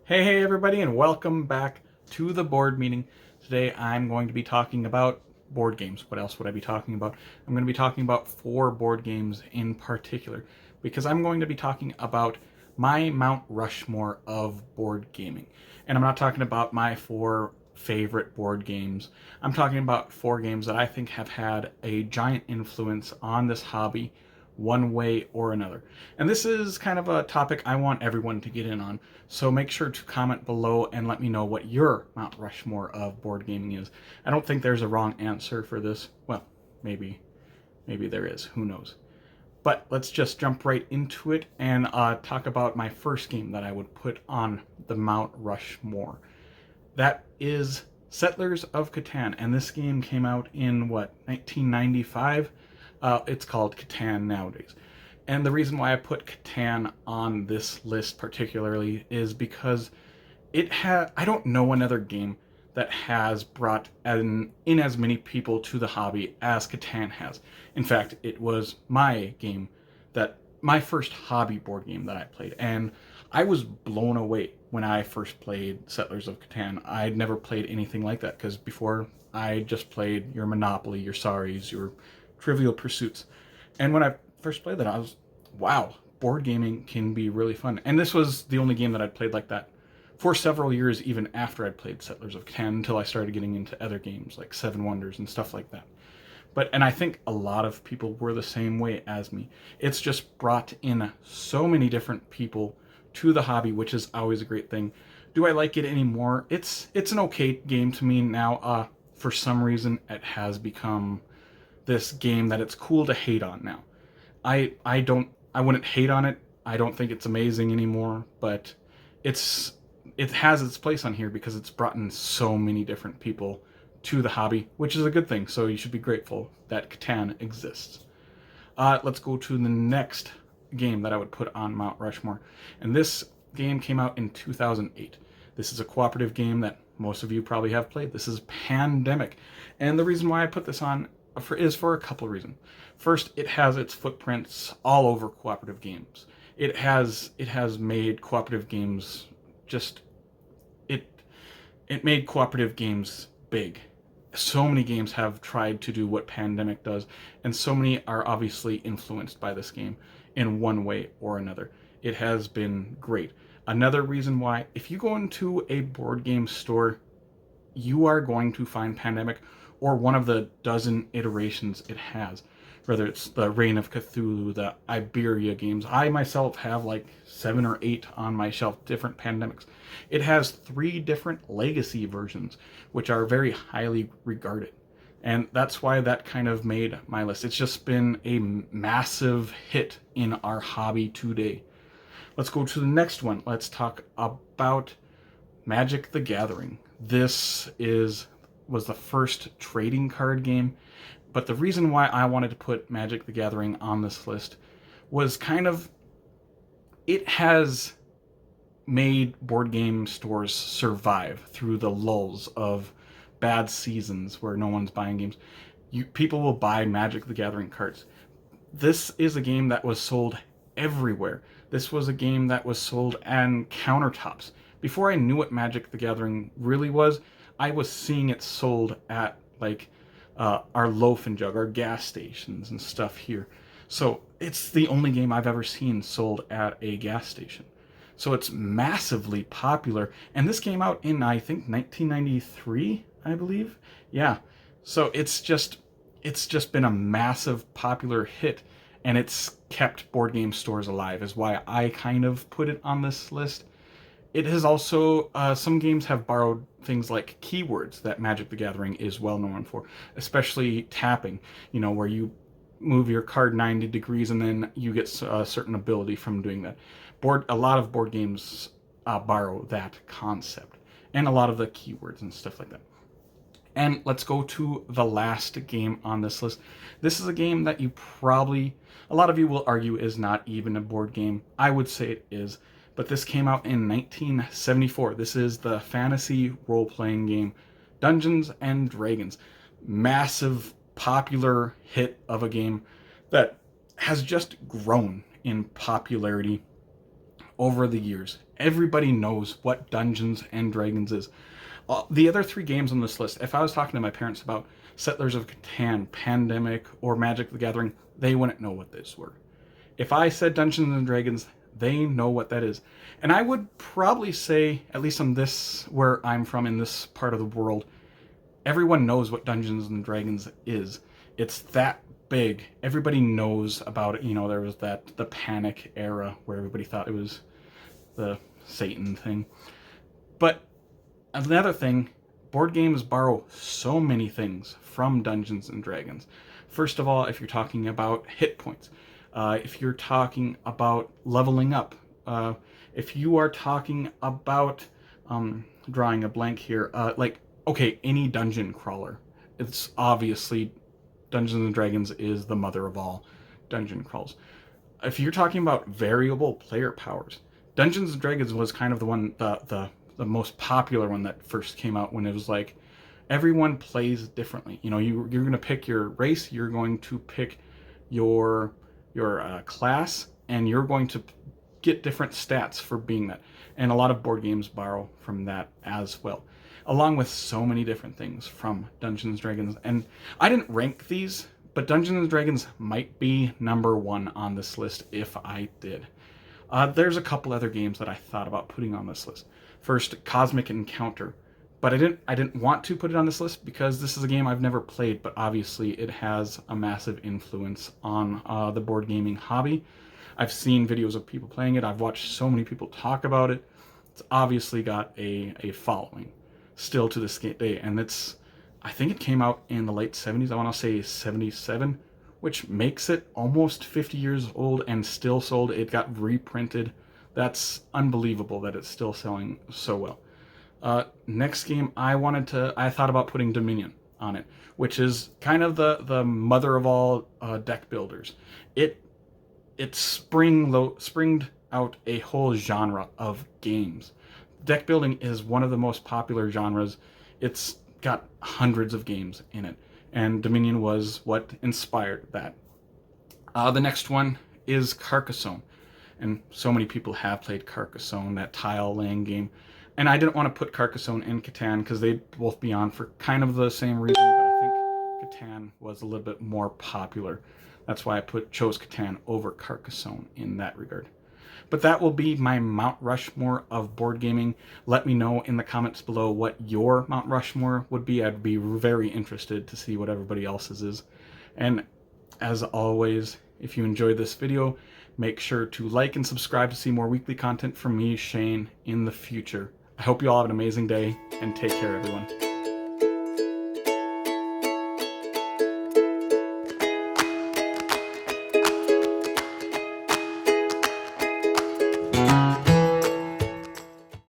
Hey everybody, and welcome back to the board meeting. Today I'm going to be talking about board games. What else would I be talking about? I'm going to be talking about 4 board games in particular because I'm going to be talking about my Mount Rushmore of board gaming. And I'm not talking about my 4 favorite board games. I'm talking about 4 games that I think have had a giant influence on this hobby one way or another. And this is kind of a topic I want everyone to get in on. So make sure to comment below and let me know what your Mount Rushmore of board gaming is. I don't think there's a wrong answer for this. Well, maybe there is. Who knows? But let's just jump right into it and talk about my first game that I would put on the Mount Rushmore. That is Settlers of Catan, and this game came out in 1995. It's called Catan nowadays. And the reason why I put Catan on this list particularly is because I don't know another game that has brought in as many people to the hobby as Catan has. In fact, it was my first hobby board game that I played, and I was blown away when I first played Settlers of Catan. I'd never played anything like that because before I just played your Monopoly, your Saris, your Trivial Pursuits. And when I first played that, I was, wow, board gaming can be really fun. And this was the only game that I'd played like that for several years, even after I'd played Settlers of Catan, until I started getting into other games like Seven Wonders and stuff like that. And I think a lot of people were the same way as me. It's just brought in so many different people to the hobby, which is always a great thing. Do I like it anymore? It's an okay game to me now. For some reason, it has become this game that it's cool to hate on now. I wouldn't hate on it. I don't think it's amazing anymore, but it's it has its place on here because it's brought in so many different people to the hobby, which is a good thing. So you should be grateful that Catan exists. Let's go to the next game that I would put on Mount Rushmore, and this game came out in 2008. This is a cooperative game that most of you probably have played. This is Pandemic, and the reason why I put this on is for a couple of reasons. First, it has its footprints all over cooperative games. It has made cooperative games just it it made cooperative games big. So many games have tried to do what Pandemic does, and so many are obviously influenced by this game in one way or another. It has been great. Another reason why, if you go into a board game store, you are going to find Pandemic or one of the dozen iterations it has. Whether it's the Reign of Cthulhu, the Iberia games. I myself have like 7 or 8 on my shelf, different Pandemics. It has 3 different legacy versions, which are very highly regarded. And that's why that kind of made my list. It's just been a massive hit in our hobby today. Let's go to the next one. Let's talk about Magic the Gathering. Was the first trading card game, but the reason why I wanted to put Magic the Gathering on this list was it has made board game stores survive through the lulls of bad seasons where no one's buying games. People will buy Magic the Gathering cards. This is a game that was sold everywhere. This was a game that was sold on countertops. Before I knew what Magic the Gathering really was, I was seeing it sold at our loaf and jug, our gas stations and stuff here. So it's the only game I've ever seen sold at a gas station. So it's massively popular. And this came out in, I think, 1993, I believe. Yeah. So it's just been a massive popular hit, and it's kept board game stores alive, is why I kind of put it on this list. It has also, some games have borrowed things like keywords that Magic the Gathering is well known for, especially tapping, where you move your card 90 degrees and then you get a certain ability from doing that. A lot of board games borrow that concept, and a lot of the keywords and stuff like that. And let's go to the last game on this list. This is a game that a lot of you will argue is not even a board game. I would say it is. But this came out in 1974. This is the fantasy role-playing game Dungeons and Dragons. Massive, popular hit of a game that has just grown in popularity over the years. Everybody knows what Dungeons and Dragons is. The other 3 games on this list, if I was talking to my parents about Settlers of Catan, Pandemic, or Magic the Gathering, they wouldn't know what these were. If I said Dungeons and Dragons, they know what that is. And I would probably say, at least on this, where I'm from, in this part of the world, everyone knows what Dungeons and Dragons is. It's that big. Everybody knows about it. You know, there was the Panic era where everybody thought it was the Satan thing. But another thing, board games borrow so many things from Dungeons and Dragons. First of all, if you're talking about hit points, if you're talking about leveling up, if you are talking about, drawing a blank here, okay, any dungeon crawler. It's obviously Dungeons and Dragons is the mother of all dungeon crawls. If you're talking about variable player powers, Dungeons and Dragons was kind of the one, the most popular one that first came out, when it was like everyone plays differently. You know, you're going to pick your race, you're going to pick your class, and you're going to get different stats for being that. And a lot of board games borrow from that as well, along with so many different things from Dungeons and Dragons. And I didn't rank these, but Dungeons and Dragons might be number 1 on this list if I did. There's a couple other games that I thought about putting on this list. First, Cosmic Encounter. But I didn't want to put it on this list because this is a game I've never played, but obviously it has a massive influence on the board gaming hobby. I've seen videos of people playing it. I've watched so many people talk about it. It's obviously got a following still to this day, and I think it came out in the late 70s. I want to say 77, which makes it almost 50 years old and still sold. It got reprinted. That's unbelievable that it's still selling so well. Next game, I thought about putting Dominion on it, which is kind of the mother of all deck builders. It springed out a whole genre of games. Deck building is one of the most popular genres. It's got hundreds of games in it, and Dominion was what inspired that. The next one is Carcassonne, and so many people have played Carcassonne, that tile laying game. And I didn't want to put Carcassonne and Catan because they'd both be on for kind of the same reason, but I think Catan was a little bit more popular. That's why I chose Catan over Carcassonne in that regard. But that will be my Mount Rushmore of board gaming. Let me know in the comments below what your Mount Rushmore would be. I'd be very interested to see what everybody else's is. And as always, if you enjoyed this video, make sure to like and subscribe to see more weekly content from me, Shane, in the future. I hope you all have an amazing day, and take care, everyone.